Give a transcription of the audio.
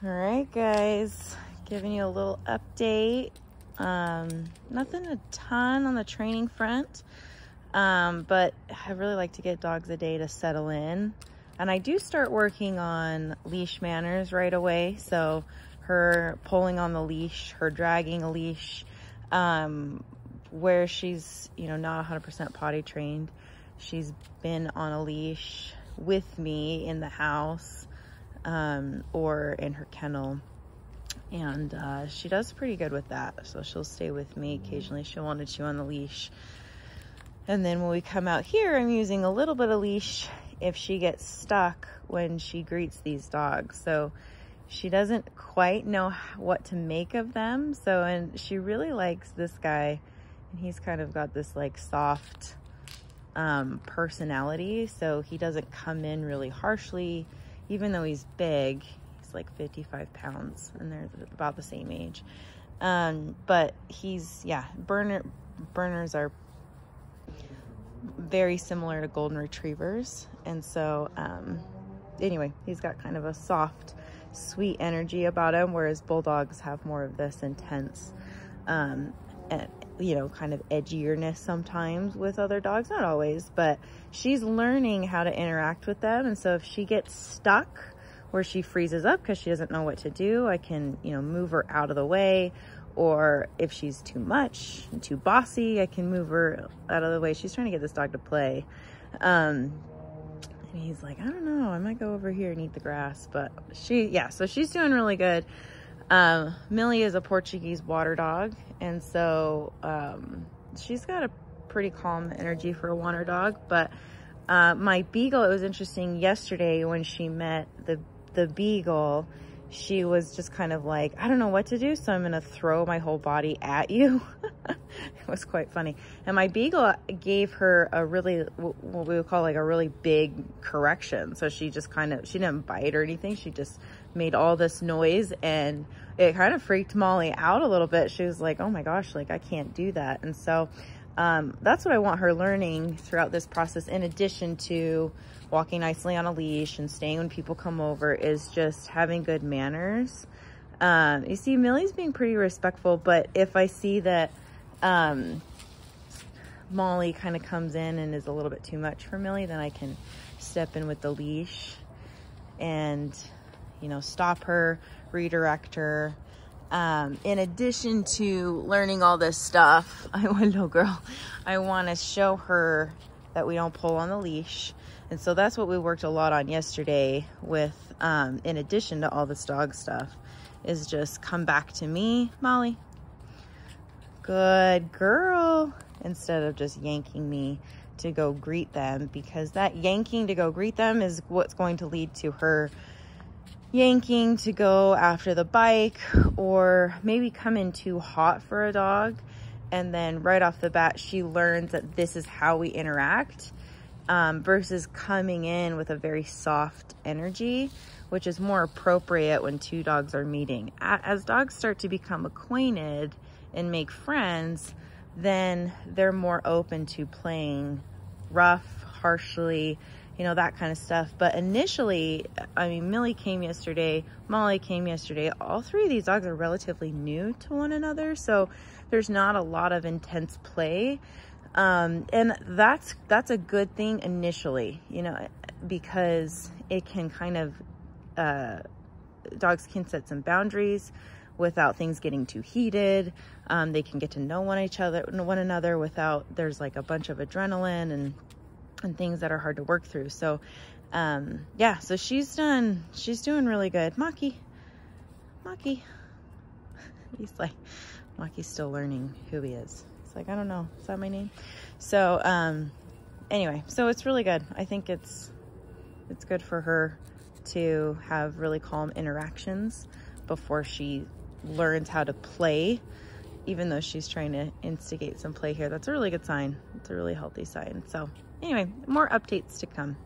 All right, guys, giving you a little update. Nothing a ton on the training front, but I really like to get dogs a day to settle in. And I do start working on leash manners right away. So her pulling on the leash, her dragging a leash, where she's, not 100% potty trained. She's been on a leash with me in the house, or in her kennel, and she does pretty good with that. So she'll stay with me. Occasionally she'll want to chew on the leash, and then when we come out here, I'm using a little bit of leash if she gets stuck when she greets these dogs. So she doesn't quite know what to make of them. So, and she really likes this guy, and he's kind of got this like soft personality, so he doesn't come in really harshly. Even though he's big, he's like 55 pounds, and they're about the same age. But he's, Berners are very similar to golden retrievers. And so, anyway, he's got kind of a soft, sweet energy about him, whereas bulldogs have more of this intense, and, kind of edgierness sometimes with other dogs. Not always, but she's learning how to interact with them. And so if she gets stuck where she freezes up because she doesn't know what to do, I can, move her out of the way. Or if she's too much, too bossy, I can move her out of the way. She's trying to get this dog to play. And he's like, I don't know, I might go over here and eat the grass. But so she's doing really good. Millie is a Portuguese water dog, and so she's got a pretty calm energy for a water dog. But my beagle, it was interesting yesterday when she met the beagle, she was just kind of like, I don't know what to do, so I'm gonna throw my whole body at you. It was quite funny. And my beagle gave her a really, what we would call like a really big correction. So she just she didn't bite or anything. She just made all this noise, and it kind of freaked Molly out a little bit. She was like, oh my gosh, like I can't do that. And so that's what I want her learning throughout this process, in addition to walking nicely on a leash and staying when people come over, is just having good manners. You see, Millie's being pretty respectful, but if I see that Molly kind of comes in and is a little bit too much for Millie, then I can step in with the leash and, stop her, redirect her. In addition to learning all this stuff, I want to show her that we don't pull on the leash. And so that's what we worked a lot on yesterday with, in addition to all this dog stuff, is just come back to me, Molly. Good girl. Instead of just yanking me to go greet them, because that yanking to go greet them is what's going to lead to her yanking to go after the bike, or maybe come in too hot for a dog. And then right off the bat, she learns that this is how we interact, versus coming in with a very soft energy, which is more appropriate when two dogs are meeting. As dogs start to become acquainted and make friends, then they're more open to playing rough, harshly, that kind of stuff. But initially, I mean, Millie came yesterday, Molly came yesterday. All three of these dogs are relatively new to one another, so there's not a lot of intense play. And that's a good thing initially, because it can kind of, dogs can set some boundaries without things getting too heated. They can get to know one another without, there's like a bunch of adrenaline and things that are hard to work through. So, so she's doing really good. Maki. He's like, Maki's still learning who he is. It's like, I don't know, is that my name? So, anyway, so it's really good. I think it's good for her to have really calm interactions before she learns how to play, even though she's trying to instigate some play here. That's a really good sign. It's a really healthy sign. So anyway, more updates to come.